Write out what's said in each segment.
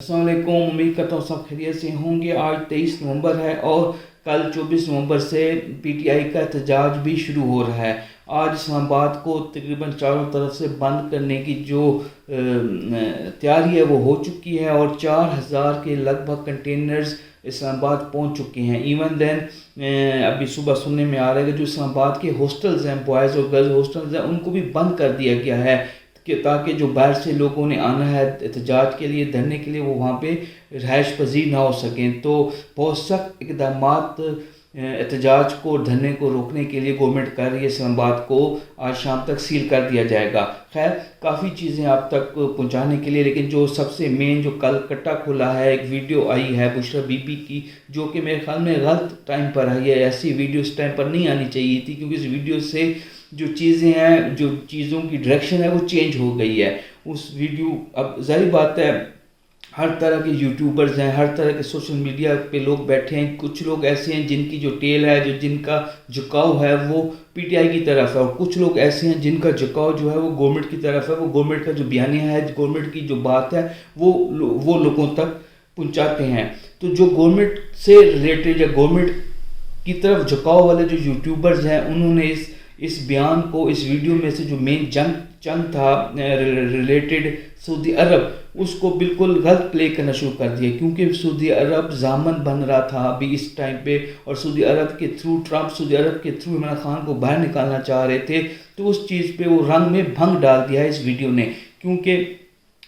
السلام علیکم، امید کرتا ہوں سب خیریت سے ہوں گے۔ آج 23 نومبر ہے اور کل 24 نومبر سے پی ٹی آئی کا احتجاج بھی شروع ہو رہا ہے۔ آج اسلام آباد کو تقریباً چاروں طرف سے بند کرنے کی جو تیاری ہے وہ ہو چکی ہے اور 4000 کے لگ بھگ کنٹینرز اسلام آباد پہنچ چکے ہیں۔ ایون دین ابھی صبح سننے میں آ رہا ہے کہ جو اسلام آباد کے ہاسٹلز ہیں، بوائز اور گرلز ہاسٹلز ہیں، ان کو بھی بند کر دیا گیا ہے کہ تاکہ جو باہر سے لوگوں نے آنا ہے احتجاج کے لیے، دھرنے کے لیے، وہ وہاں پہ رہائش پذیر نہ ہو سکیں۔ تو بہت سخت اقدامات احتجاج کو، دھرنے کو روکنے کے لیے گورنمنٹ کر رہی ہے۔ اسلام آباد کو آج شام تک سیل کر دیا جائے گا۔ خیر، کافی چیزیں آپ تک پہنچانے کے لیے، لیکن جو سب سے مین جو کل کٹا کھلا ہے، ایک ویڈیو آئی ہے بشرا بی بی کی، جو کہ میرے خیال میں غلط ٹائم پر آئی ہے۔ ایسی ویڈیو اس ٹائم پر نہیں آنی چاہیے تھی، کیونکہ اس ویڈیو سے جو چیزیں ہیں، جو چیزوں کی ڈائریکشن ہے وہ چینج ہو گئی ہے۔ اس ویڈیو، اب ظاہر بات ہے ہر طرح کے یوٹیوبرز ہیں، ہر طرح کے سوشل میڈیا پہ لوگ بیٹھے ہیں۔ کچھ لوگ ایسے ہیں جن کی جو ٹیل ہے، جن کا جھکاؤ ہے وہ پی ٹی آئی کی طرف ہے، اور کچھ لوگ ایسے ہیں جن کا جھکاؤ جو ہے وہ گورنمنٹ کی طرف ہے۔ وہ گورنمنٹ کا جو بیانیہ ہے، گورنمنٹ کی جو بات ہے وہ لوگوں تک پہنچاتے ہیں۔ تو جو گورنمنٹ سے ریلیٹڈ یا گورنمنٹ کی طرف جھکاؤ والے جو یوٹیوبرز ہیں، انہوں نے اس بیان کو، اس ویڈیو میں سے جو مین چنک تھا ریلیٹڈ سعودی عرب، اس کو بالکل غلط پلے کرنا شروع کر دیا، کیونکہ سعودی عرب ضامن بن رہا تھا ابھی اس ٹائم پہ، اور سعودی عرب کے تھرو ٹرمپ سعودی عرب کے تھرو عمران خان کو باہر نکالنا چاہ رہے تھے۔ تو اس چیز پہ وہ رنگ میں بھنگ ڈال دیا ہے اس ویڈیو نے، کیونکہ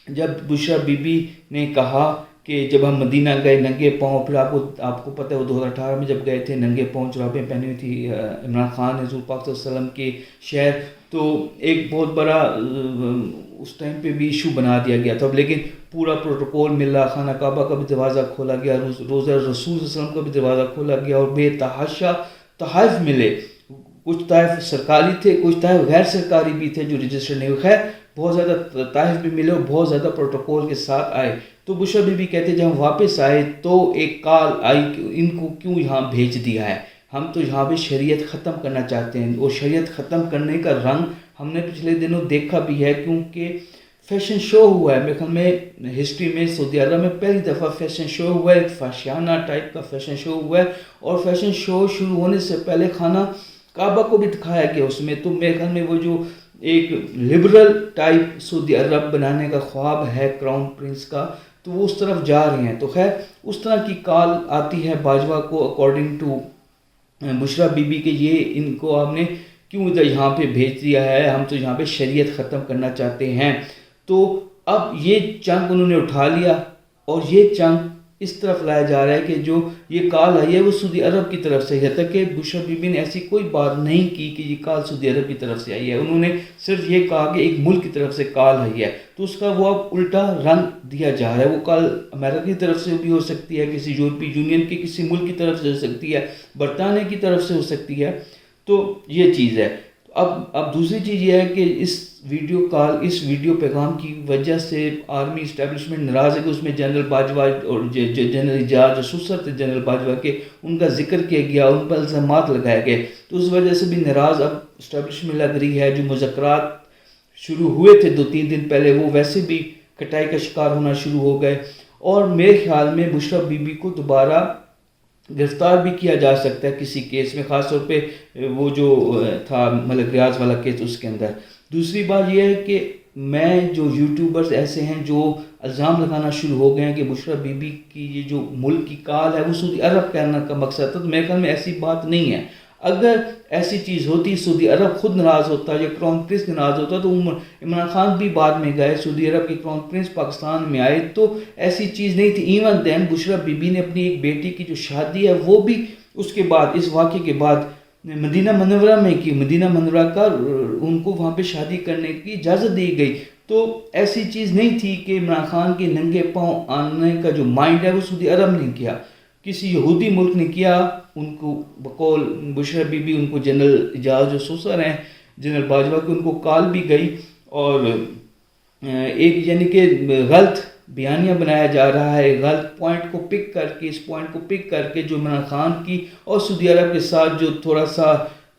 جب بشرا بی بی نے کہا کہ جب ہم مدینہ گئے ننگے پاؤں، پھر آپ کو پتہ ہے وہ 2018 میں جب گئے تھے، ننگے پاؤں جرابیں پہنی ہوئی تھی عمران خان نے حضور پاک صلی اللہ علیہ وسلم کے شہر، تو ایک بہت بڑا اس ٹائم پہ بھی ایشو بنا دیا گیا تھا۔ لیکن پورا پروٹوکول ملا، خانہ کعبہ کا بھی دروازہ کھولا گیا، روزہ رسول صلی اللہ علیہ وسلم کا بھی دروازہ کھولا گیا، اور بے تحاشا تحائف ملے۔ کچھ تحائف سرکاری تھے، کچھ تحائف غیر سرکاری بھی تھے جو رجسٹر نہیں ہوئے۔ خیر، بہت زیادہ تحائف بھی ملے اور بہت زیادہ پروٹوکول کے ساتھ آئے۔ تو بشرا بی بی کہتے ہیں جب ہم واپس آئے تو ایک کال آئی کہ ان کو کیوں یہاں بھیج دیا ہے، ہم تو یہاں پہ شریعت ختم کرنا چاہتے ہیں، اور شریعت ختم کرنے کا رنگ ہم نے پچھلے دنوں دیکھا بھی ہے، کیونکہ فیشن شو ہوا ہے۔ میرے خیال میں ہسٹری میں سعودی عرب میں پہلی دفعہ فیشن شو ہوا ہے، ایک فاشیانہ ٹائپ کا فیشن شو ہوا ہے، اور فیشن شو شروع ہونے سے پہلے خانہ کعبہ کو بھی دکھایا گیا اس میں۔ تو میرے خیال میں وہ جو ایک لبرل ٹائپ سعودی عرب بنانے کا خواب ہے کراؤن پرنس کا، تو وہ اس طرف جا رہے ہیں۔ تو خیر، اس طرح کی کال آتی ہے باجوہ کو according to Bushra be be کہ یہ ان کو آپ نے کیوں ادھر یہاں پہ بھیج دیا ہے، ہم تو یہاں پہ شریعت ختم کرنا چاہتے ہیں۔ تو اب یہ چنک انہوں نے اٹھا لیا، اور یہ چنک اس طرف لایا جا رہا ہے کہ جو یہ کال آئی ہے وہ سعودی عرب کی طرف سے ہے، تک کہ بشرا بی بی نے ایسی کوئی بات نہیں کی کہ یہ کال سعودی عرب کی طرف سے آئی ہے۔ انہوں نے صرف یہ کہا کہ ایک ملک کی طرف سے کال آئی ہے، تو اس کا وہ اب الٹا رنگ دیا جا رہا ہے۔ وہ کال امریکہ کی طرف سے بھی ہو سکتی ہے، کسی یورپی یونین کے کسی ملک کی طرف سے ہو سکتی ہے، برطانیہ کی طرف سے ہو سکتی ہے۔ تو یہ چیز ہے۔ اب دوسری چیز یہ ہے کہ اس ویڈیو پیغام کی وجہ سے آرمی اسٹیبلشمنٹ ناراض ہے کہ اس میں جنرل باجوہ اور جنرل اعجاز جاسوس تھے جنرل باجوہ کے، ان کا ذکر کیا گیا، ان پر الزامات لگائے گئے، تو اس وجہ سے بھی ناراض اب اسٹیبلشمنٹ لگ رہی ہے۔ جو مذاکرات شروع ہوئے تھے 2-3 دن پہلے، وہ ویسے بھی کٹائی کا شکار ہونا شروع ہو گئے، اور میرے خیال میں بشرا بی بی کو دوبارہ گرفتار بھی کیا جا سکتا ہے کسی کیس میں، خاص طور پہ وہ جو تھا ملک ریاض والا کیس، اس کے اندر۔ دوسری بات یہ ہے کہ جو یوٹیوبرز ایسے ہیں جو الزام لگانا شروع ہو گئے ہیں کہ بشرا بی بی کی یہ جو ملک کی کال ہے وہ سعودی عرب کہنا کا مقصد تھا، تو میرے خیال میں ایسی بات نہیں ہے۔ اگر ایسی چیز ہوتی، سعودی عرب خود ناراض ہوتا یا کراؤن پرنس ناراض ہوتا، تو عمران خان بھی بعد میں گئے، سعودی عرب کے کراؤن پرنس پاکستان میں آئے، تو ایسی چیز نہیں تھی۔ Even then Bushra be be نے اپنی ایک بیٹی کی جو شادی ہے وہ بھی اس کے بعد، اس واقعے کے بعد مدینہ منورہ میں کی، مدینہ منورہ کا ان کو وہاں پہ شادی کرنے کی اجازت دی گئی۔ تو ایسی چیز نہیں تھی کہ عمران خان کے ننگے پاؤں آنے کا جو مائنڈ ہے وہ سعودی عرب نے کیا، کسی یہودی ملک نے کیا۔ ان کو بقول بشرا بی بی، ان کو جنرل اعجاز جو سوسر ہیں جنرل باجوہ کی، ان کو کال بھی گئی، اور ایک یعنی کہ غلط بیانیہ بنایا جا رہا ہے، غلط پوائنٹ کو پک کر کے، اس پوائنٹ کو پک کر کے جو عمران خان کی اور سعودی عرب کے ساتھ جو تھوڑا سا